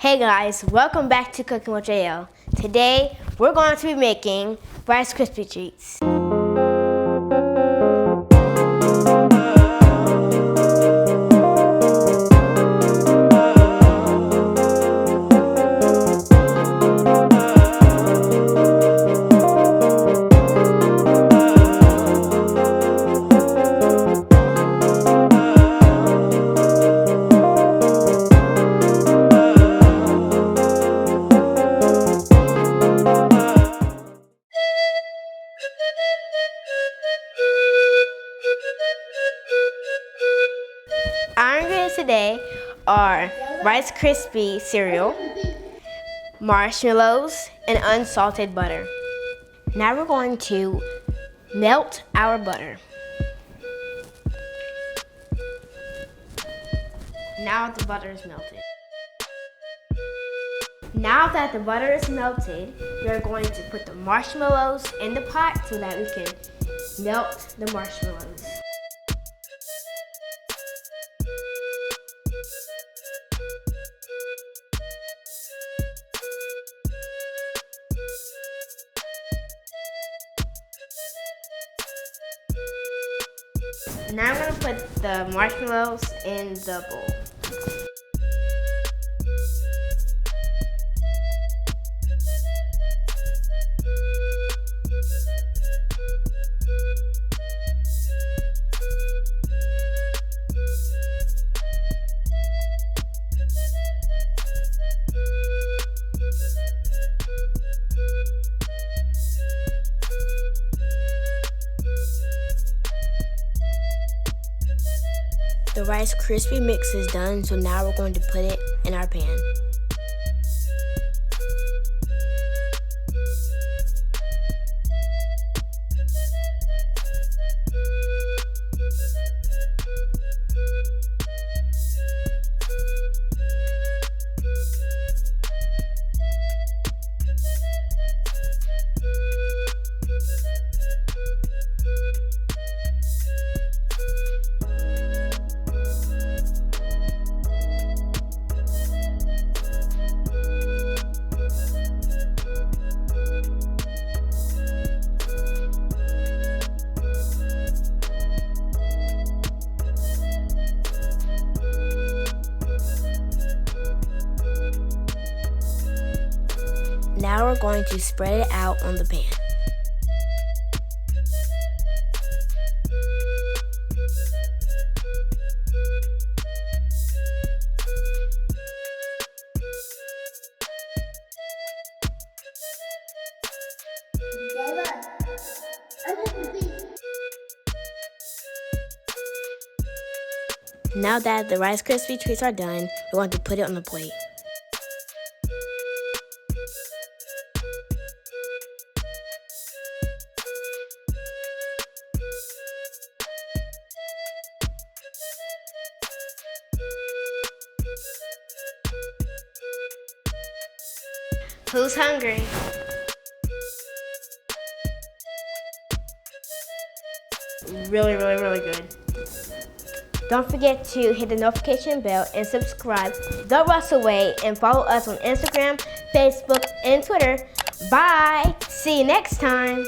Hey guys, welcome back to Cooking with Jael. Today, we're going to be making Rice Krispie Treats. Our ingredients today are Rice Krispie cereal, marshmallows, and unsalted butter. Now we're going to melt our butter. Now the butter is melted. Now that the butter is melted, we're going to put the marshmallows in the pot so that we can melt the marshmallows. Now I'm going to put the marshmallows in the bowl. The Rice Krispie mix is done, so now we're going to put it in our pan. Now we're going to spread it out on the pan. Now that the Rice Krispie Treats are done, we're going to put it on the plate. Who's hungry? Really good. Don't forget to hit the notification bell and subscribe the JRuss way and follow us on Instagram, Facebook, and Twitter. Bye! See you next time!